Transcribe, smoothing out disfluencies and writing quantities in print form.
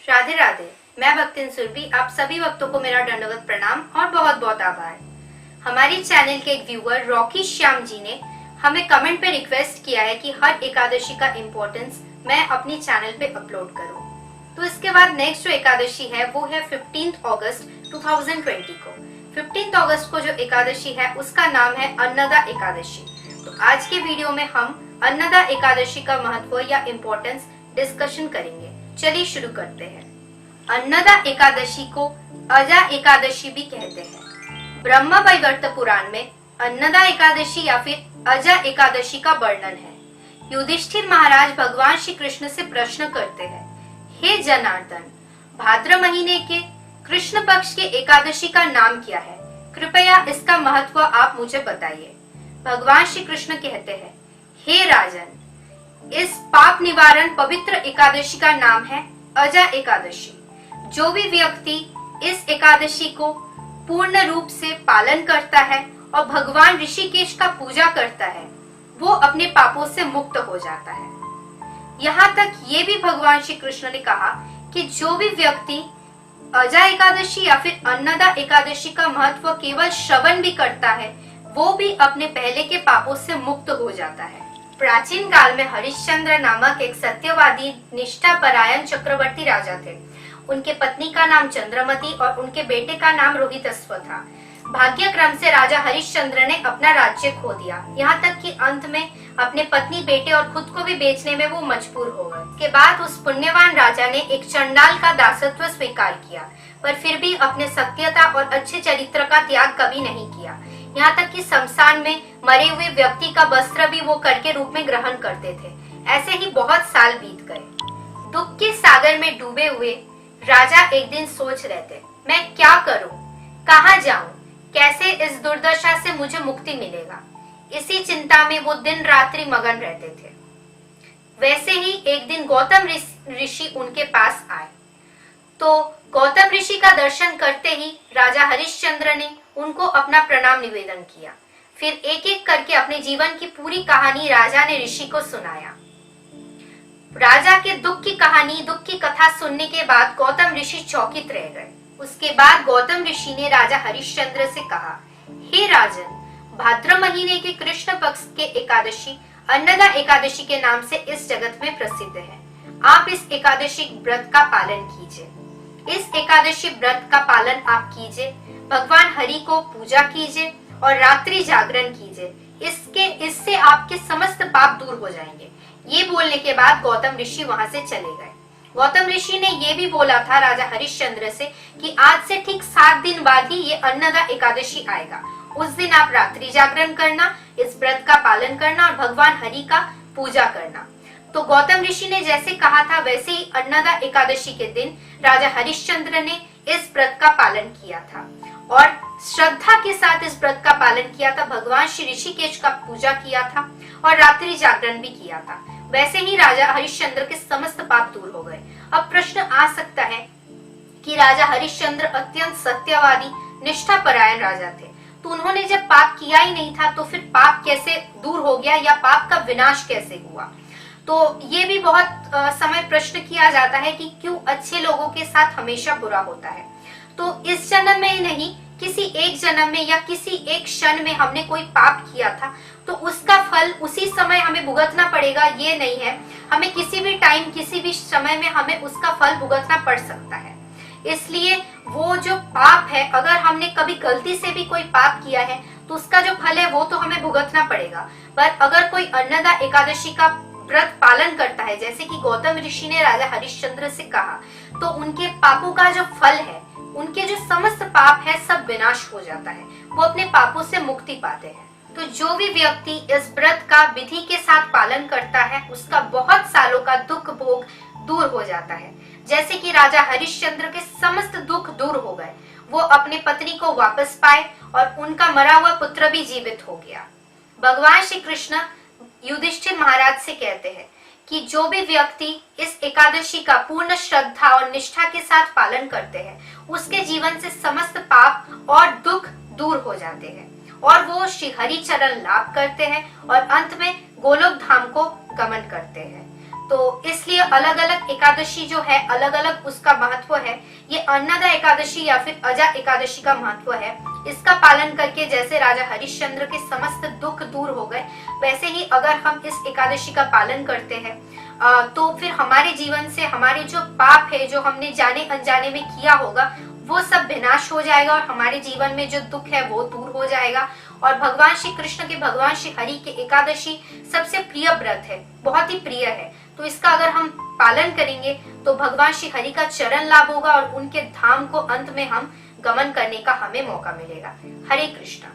राधे राधे। मैं भक्तिन सुरभि, आप सभी भक्तों को मेरा दंडवत प्रणाम और बहुत बहुत आभार। हमारी चैनल के एक व्यूअर रॉकी श्याम जी ने हमें कमेंट पे रिक्वेस्ट किया है कि हर एकादशी का इम्पोर्टेंस मैं अपनी चैनल पे अपलोड करूं। तो इसके बाद नेक्स्ट जो एकादशी है वो है 15 अगस्त 2020 को। 15 अगस्त को जो एकादशी है उसका नाम है अन्नदा एकादशी। तो आज के वीडियो में हम अन्नदा एकादशी का महत्व या इम्पोर्टेंस डिस्कशन करेंगे। चलिए शुरू करते हैं। अन्नदा एकादशी को अजा एकादशी भी कहते हैं। ब्रह्म वैवर्त पुराण में अन्नदा एकादशी या फिर अजा एकादशी का वर्णन है। युधिष्ठिर महाराज भगवान श्री कृष्ण से प्रश्न करते हैं, हे जनार्दन, भाद्र महीने के कृष्ण पक्ष के एकादशी का नाम क्या है? कृपया इसका महत्व आप मुझे बताइए। भगवान श्री कृष्ण कहते हैं, हे राजन, इस पाप निवारण पवित्र एकादशी का नाम है अजा एकादशी। जो भी व्यक्ति इस एकादशी को पूर्ण रूप से पालन करता है और भगवान ऋषिकेश का पूजा करता है, वो अपने पापों से मुक्त हो जाता है। यहाँ तक ये भी भगवान श्री कृष्ण ने कहा कि जो भी व्यक्ति अजा एकादशी या फिर अन्नदा एकादशी का महत्व केवल श्रवण भी करता है, वो भी अपने पहले के पापों से मुक्त हो जाता है। प्राचीन काल में हरिश्चंद्र नामक एक सत्यवादी निष्ठापरायण चक्रवर्ती राजा थे। उनके पत्नी का नाम चंद्रमती और उनके बेटे का नाम रोहितस्व था। भाग्यक्रम से राजा हरिश्चंद्र ने अपना राज्य खो दिया, यहाँ तक कि अंत में अपने पत्नी, बेटे और खुद को भी बेचने में वो मजबूर हो गए। इसके बाद उस पुण्यवान राजा ने एक चंडाल का दासत्व स्वीकार किया, पर फिर भी अपने सत्यता और अच्छे चरित्र का त्याग कभी नहीं किया। यहाँ तक कि शमशान में मरे हुए व्यक्ति का वस्त्र भी वो कर के रूप में ग्रहण करते थे। ऐसे ही बहुत साल बीत गए। दुख के सागर में डूबे हुए राजा एक दिन सोच रहे थे, मैं क्या करूं, कहाँ जाऊं, कैसे इस दुर्दशा से मुझे मुक्ति मिलेगा। इसी चिंता में वो दिन रात्रि मगन रहते थे। वैसे ही एक दिन गौतम ऋषि उनके पास आए। तो गौतम ऋषि का दर्शन करते ही राजा हरिश्चंद्र ने उनको अपना प्रणाम निवेदन किया। फिर एक एक करके अपने जीवन की पूरी कहानी राजा ने ऋषि को सुनाया। राजा के दुख की कहानी, दुख की कथा सुनने के बाद गौतम ऋषि चौकित रह गए। उसके बाद गौतम ऋषि ने राजा हरिश्चंद्र से कहा, हे राजन, भाद्र महीने के कृष्ण पक्ष के एकादशी अन्नदा एकादशी के नाम से इस जगत में प्रसिद्ध है। आप इस एकादशी व्रत का पालन कीजिए। इस एकादशी व्रत का पालन आप कीजिए, भगवान हरि को पूजा कीजिए और रात्रि जागरण कीजिए। इससे आपके समस्त पाप दूर हो जाएंगे। ये बोलने के बाद गौतम ऋषि वहां से चले गए। गौतम ऋषि ने ये भी बोला था राजा हरिश्चंद्र से कि आज से ठीक 7 दिन बाद ही ये अन्नदा एकादशी आएगा। उस दिन आप रात्रि जागरण करना, इस व्रत का पालन करना और भगवान हरि का पूजा करना। तो गौतम ऋषि ने जैसे कहा था वैसे ही अन्नदा एकादशी के दिन राजा हरिश्चंद्र ने इस व्रत का पालन किया था और श्रद्धा के साथ इस व्रत का पालन किया था। भगवान श्री ऋषिकेश का पूजा किया था और रात्रि जागरण भी किया था। वैसे ही राजा हरिश्चंद्र के समस्त पाप दूर हो गए। अब प्रश्न आ सकता है कि राजा हरिश्चंद्र अत्यंत सत्यवादी निष्ठापरायण राजा थे, तो उन्होंने जब पाप किया ही नहीं था तो फिर पाप कैसे दूर हो गया या पाप का विनाश कैसे हुआ? तो ये भी बहुत समय प्रश्न किया जाता है कि क्यों अच्छे लोगों के साथ हमेशा बुरा होता है। तो इस जन्म में नहीं, किसी एक जन्म में या किसी एक क्षण में हमने कोई पाप किया था तो उसका फल उसी समय हमें भुगतना पड़ेगा, ये नहीं है। हमें किसी भी टाइम, किसी भी समय में हमें उसका फल भुगतना पड़ सकता है। इसलिए वो जो पाप है, अगर हमने कभी गलती से भी कोई पाप किया है तो उसका जो फल है वो तो हमें भुगतना पड़ेगा। पर अगर कोई अन्नदा एकादशी का व्रत पालन करता है, जैसे कि गौतम ऋषि ने राजा हरिश्चंद्र से कहा, तो उनके पापों का जो फल है, उनके जो समस्त पाप है सब विनाश हो जाता है। वो अपने पापों से मुक्ति पाते हैं। तो जो भी व्यक्ति इस व्रत का विधि के साथ पालन करता है उसका बहुत सालों का दुख भोग दूर हो जाता है। जैसे कि राजा हरिश्चंद्र के समस्त दुख दूर हो गए, वो अपने पत्नी को वापस पाए और उनका मरा हुआ पुत्र भी जीवित हो गया। भगवान श्री कृष्ण युधिष्ठिर महाराज से कहते हैं कि जो भी व्यक्ति इस एकादशी का पूर्ण श्रद्धा और निष्ठा के साथ पालन करते हैं उसके जीवन से समस्त पाप और दुख दूर हो जाते हैं और वो श्री हरि चरण लाभ करते हैं और अंत में गोलोक धाम को गमन करते हैं। तो इसलिए अलग अलग एकादशी जो है, अलग अलग उसका महत्व है। ये अन्नदा एकादशी या फिर अजा एकादशी का महत्व है। इसका पालन करके जैसे राजा हरिश्चंद्र के समस्त दुख दूर हो गए, वैसे ही अगर हम इस एकादशी का पालन करते हैं तो फिर हमारे जीवन से हमारे जो पाप है, जो हमने जाने अनजाने में किया होगा, वो सब विनाश हो जाएगा और हमारे जीवन में जो दुख है वो दूर हो जाएगा। और भगवान श्री कृष्ण के, भगवान श्री हरि के एकादशी सबसे प्रिय व्रत है, बहुत ही प्रिय है। तो इसका अगर हम पालन करेंगे तो भगवान श्री हरि का चरण लाभ होगा और उनके धाम को अंत में हम गमन करने का हमें मौका मिलेगा। हरे कृष्णा।